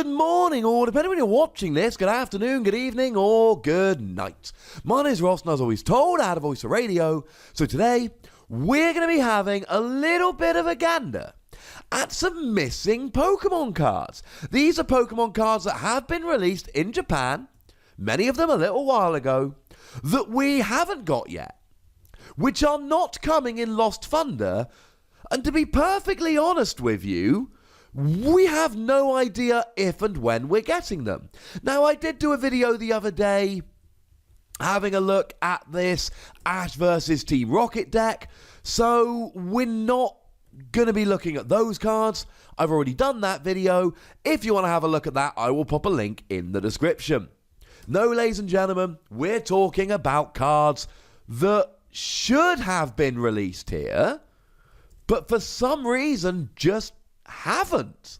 Good morning, or depending when you're watching this, good afternoon, good evening, or good night. My name is Ross, and as always told, I had a voice of radio. So today, we're going to be having a little bit of a gander at some missing Pokemon cards. These are Pokemon cards that have been released in Japan, many of them a little while ago, that we haven't got yet, which are not coming in Lost Thunder. And to be perfectly honest with you, we have no idea if and when we're getting them. Now, I did do a video the other day having a look at this Ash versus Team Rocket deck, so we're not going to be looking at those cards. I've already done that video. If you want to have a look at that, I will pop a link in the description. No, ladies and gentlemen, we're talking about cards that should have been released here, but for some reason just haven't.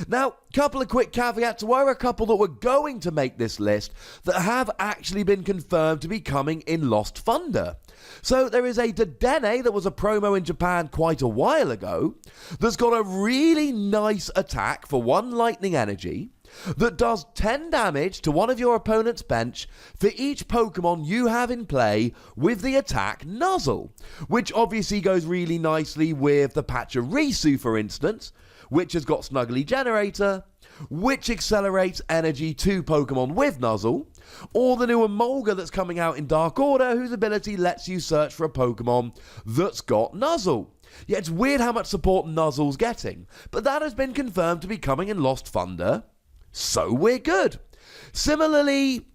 Now, couple of quick caveats. There were a couple that were going to make this list that have actually been confirmed to be coming in Lost Thunder. So there is a Dedenne that was a promo in Japan quite a while ago that's got a really nice attack for 1 lightning energy that does 10 damage to one of your opponent's bench for each Pokemon you have in play with the attack Nuzzle, which obviously goes really nicely with the Pachirisu, for instance, which has got Snuggly Generator, which accelerates energy to Pokemon with Nuzzle, or the new Emolga that's coming out in Dark Order, whose ability lets you search for a Pokemon that's got Nuzzle. Yeah, it's weird how much support Nuzzle's getting, but that has been confirmed to be coming in Lost Thunder, so we're good. Similarly,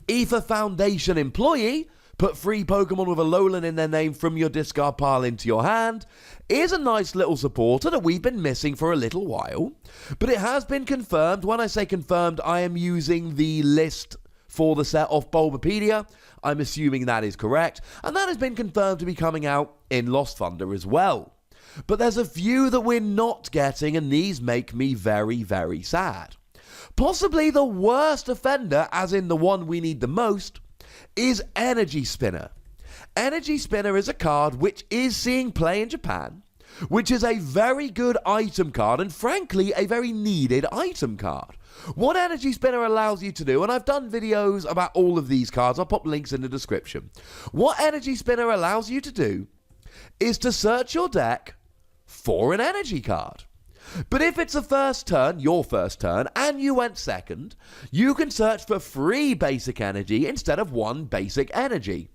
Ether Foundation Employee, put 3 Pokemon with a Alolan in their name from your discard pile into your hand, is a nice little supporter that we've been missing for a little while, but it has been confirmed. When I say confirmed, I am using the list for the set off Bulbapedia. I'm assuming that is correct, and that has been confirmed to be coming out in Lost Thunder as well. But there's a few that we're not getting, and these make me very, very sad. Possibly the worst offender, as in the one we need the most, is Energy Spinner. Energy Spinner is a card which is seeing play in Japan, which is a very good item card, and frankly, a very needed item card. What Energy Spinner allows you to do, and I've done videos about all of these cards, I'll pop links in the description. What Energy Spinner allows you to do is to search your deck for an energy card. But if it's a first turn, your first turn, and you went second, you can search for 3 basic energy instead of 1 basic energy.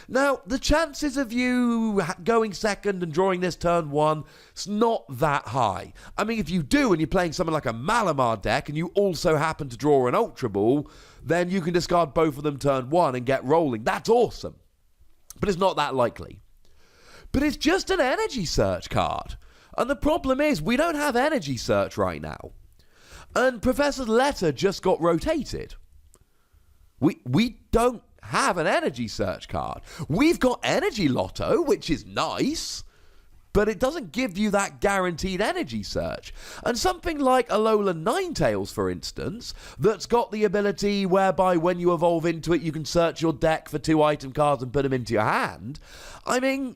Now, the chances of you going second and drawing this turn 1 is not that high. I mean, if you do and you're playing something like a Malamar deck and you also happen to draw an Ultra Ball, then you can discard both of them turn 1 and get rolling. That's awesome. But it's not that likely. But it's just an energy search card. And the problem is, we don't have energy search right now. And Professor's letter just got rotated. We don't have an energy search card. We've got Energy Lotto, which is nice, but it doesn't give you that guaranteed energy search. And something like Alolan Ninetales, for instance, that's got the ability whereby when you evolve into it, you can search your deck for 2 item cards and put them into your hand. I mean,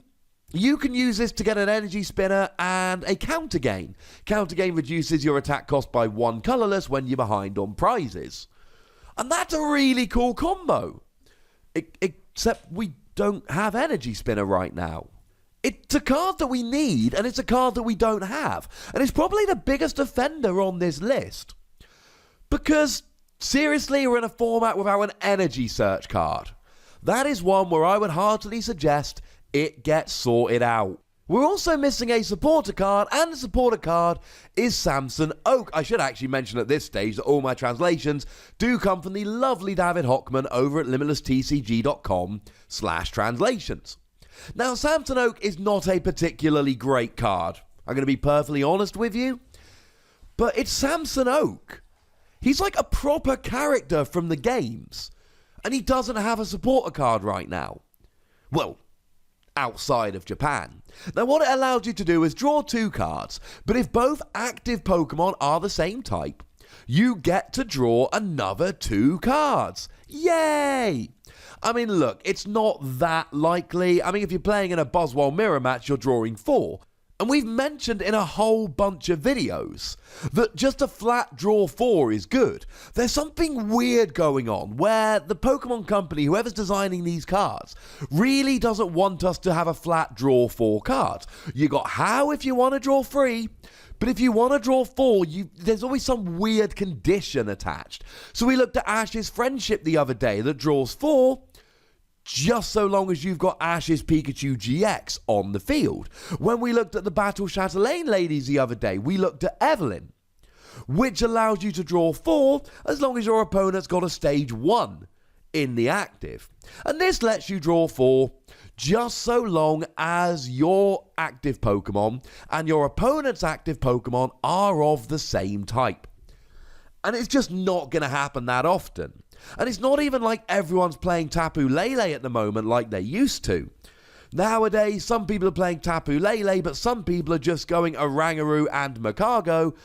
you can use this to get an Energy Spinner and a Counter Gain. Counter Gain reduces your attack cost by 1 colourless when you're behind on prizes. And that's a really cool combo. Except we don't have Energy Spinner right now. It's a card that we need, and it's a card that we don't have. And it's probably the biggest offender on this list. Because, seriously, we're in a format without an Energy Search card. That is one where I would heartily suggest it gets sorted out. We're also missing a supporter card, and the supporter card is Samson Oak. I should actually mention at this stage that all my translations do come from the lovely David Hockman over at limitlesstcg.com/translations. Now, Samson Oak is not a particularly great card. I'm going to be perfectly honest with you, but it's Samson Oak. He's like a proper character from the games, and he doesn't have a supporter card right now. Well, outside of Japan. Now, what it allows you to do is draw 2 cards, but if both active Pokemon are the same type, you get to draw another 2 cards. Yay! I mean, look, it's not that likely. I mean, if you're playing in a Buzzwole mirror match, you're drawing 4. And we've mentioned in a whole bunch of videos that just a flat draw 4 is good. There's something weird going on where the Pokemon Company, whoever's designing these cards, really doesn't want us to have a flat draw 4 cards. You got how if you want to draw 3, but if you want to draw 4, there's always some weird condition attached. So we looked at Ash's Friendship the other day that draws 4, just so long as you've got Ash's Pikachu GX on the field. When we looked at the Battle Chatelaine ladies the other day, we looked at Evelyn, which allows you to draw 4 as long as your opponent's got a stage 1 in the active. And this lets you draw 4 just so long as your active Pokemon and your opponent's active Pokemon are of the same type. And it's just not going to happen that often. And it's not even like everyone's playing Tapu Lele at the moment like they used to. Nowadays, some people are playing Tapu Lele, but some people are just going Oranguru and Makago,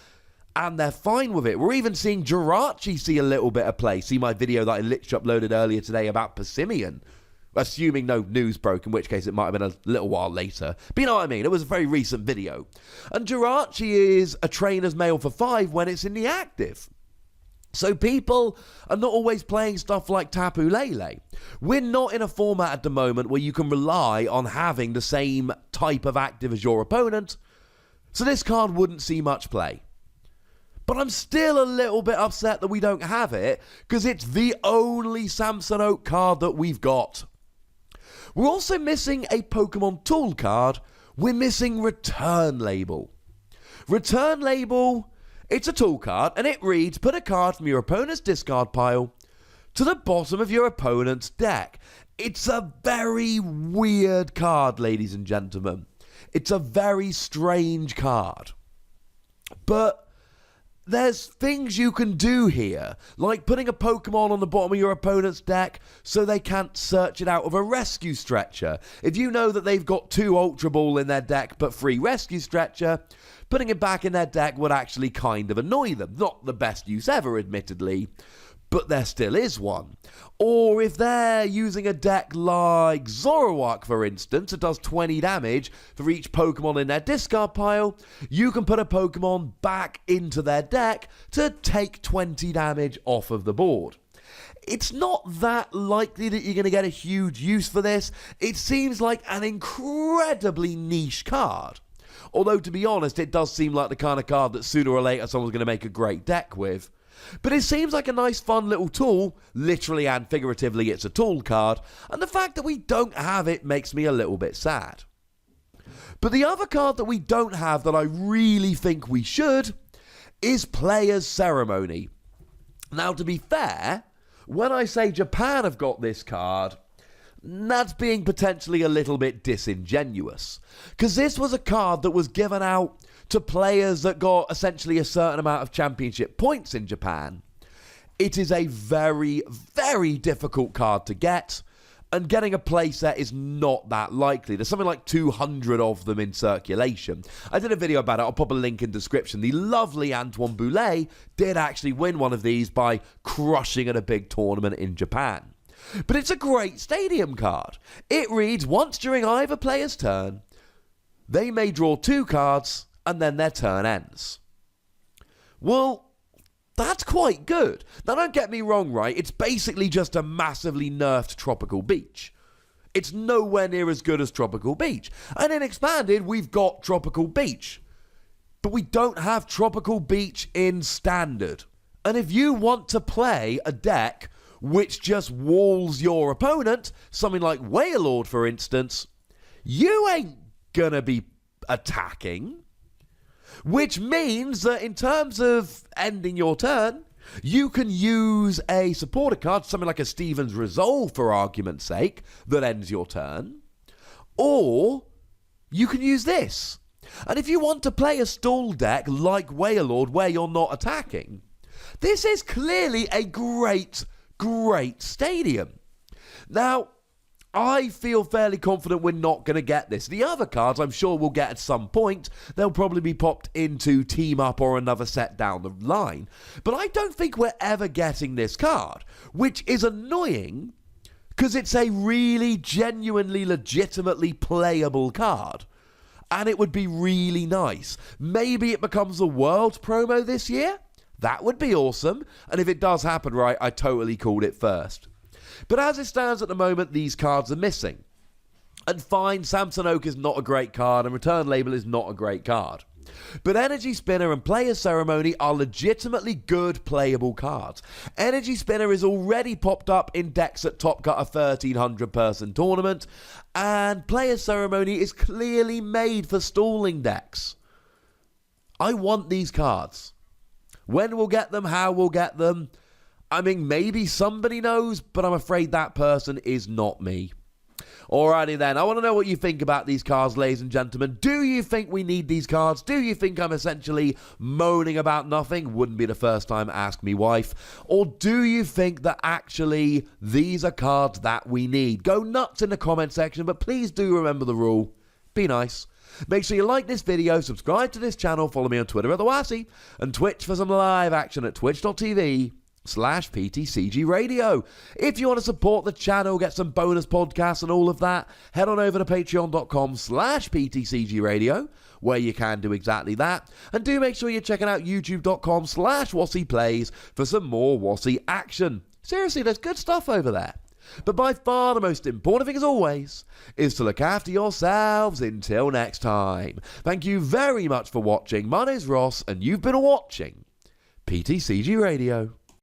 and they're fine with it. We're even seeing Jirachi see a little bit of play. See my video that I literally uploaded earlier today about Persimmon. Assuming no news broke, in which case it might have been a little while later. But you know what I mean, it was a very recent video. And Jirachi is a trainer's male for 5 when it's in the active. So people are not always playing stuff like Tapu Lele. We're not in a format at the moment where you can rely on having the same type of active as your opponent, so this card wouldn't see much play. But I'm still a little bit upset that we don't have it, because it's the only Samson Oak card that we've got. We're also missing a Pokemon Tool card. We're missing Return Label. Return Label... it's a tool card, and it reads, put a card from your opponent's discard pile to the bottom of your opponent's deck. It's a very weird card, ladies and gentlemen. It's a very strange card. But there's things you can do here, like putting a Pokemon on the bottom of your opponent's deck so they can't search it out of a Rescue Stretcher. If you know that they've got 2 Ultra Ball in their deck but 3 Rescue Stretcher, putting it back in their deck would actually kind of annoy them. Not the best use ever, admittedly, but there still is one. Or if they're using a deck like Zoroark, for instance, that does 20 damage for each Pokemon in their discard pile, you can put a Pokemon back into their deck to take 20 damage off of the board. It's not that likely that you're going to get a huge use for this. It seems like an incredibly niche card. Although, to be honest, it does seem like the kind of card that sooner or later someone's going to make a great deck with. But it seems like a nice, fun little tool. Literally and figuratively, it's a tool card. And the fact that we don't have it makes me a little bit sad. But the other card that we don't have that I really think we should is Player's Ceremony. Now, to be fair, when I say Japan have got this card, that's being potentially a little bit disingenuous. Because this was a card that was given out to players that got essentially a certain amount of championship points in Japan. It is a very, very difficult card to get, and getting a playset is not that likely. There's something like 200 of them in circulation. I did a video about it. I'll pop a link in the description. The lovely Antoine Boulet did actually win one of these by crushing at a big tournament in Japan. But it's a great stadium card. It reads, once during either player's turn, they may draw 2 cards, and then their turn ends. Well, that's quite good. Now, don't get me wrong, right? It's basically just a massively nerfed Tropical Beach. It's nowhere near as good as Tropical Beach. And in Expanded, we've got Tropical Beach. But we don't have Tropical Beach in Standard. And if you want to play a deck which just walls your opponent, something like Wailord, for instance, you ain't gonna be attacking. Which means that in terms of ending your turn, you can use a supporter card, something like a Steven's Resolve for argument's sake, that ends your turn. Or you can use this. And if you want to play a stall deck like Wailord where you're not attacking, this is clearly a great stadium. Now, I feel fairly confident we're not going to get this. The other cards I'm sure we'll get at some point. They'll probably be popped into Team Up or another set down the line. But I don't think we're ever getting this card, which is annoying because it's a really genuinely legitimately playable card. And it would be really nice. Maybe it becomes the world's promo this year? That would be awesome. And if it does happen right, I totally called it first. But as it stands at the moment, these cards are missing. And fine, Samson Oak is not a great card and Return Label is not a great card. But Energy Spinner and Player's Ceremony are legitimately good playable cards. Energy Spinner is already popped up in decks at Top Cut a 1,300 person tournament, and Player's Ceremony is clearly made for stalling decks. I want these cards. When we'll get them, how we'll get them, I mean, maybe somebody knows, but I'm afraid that person is not me. Alrighty then, I want to know what you think about these cards, ladies and gentlemen. Do you think we need these cards? Do you think I'm essentially moaning about nothing? Wouldn't be the first time, ask me wife. Or do you think that actually these are cards that we need? Go nuts in the comment section, but please do remember the rule. Be nice. Make sure you like this video, subscribe to this channel, follow me on Twitter at The Wassy, and Twitch for some live action at twitch.tv/PTCGRadio. If you want to support the channel, get some bonus podcasts and all of that, head on over to patreon.com/PTCGRadio, where you can do exactly that. And do make sure you're checking out youtube.com/WassyPlays for some more Wassy action. Seriously, there's good stuff over there. But by far the most important thing, as always, is to look after yourselves until next time. Thank you very much for watching. My name's Ross, and you've been watching PTCG Radio.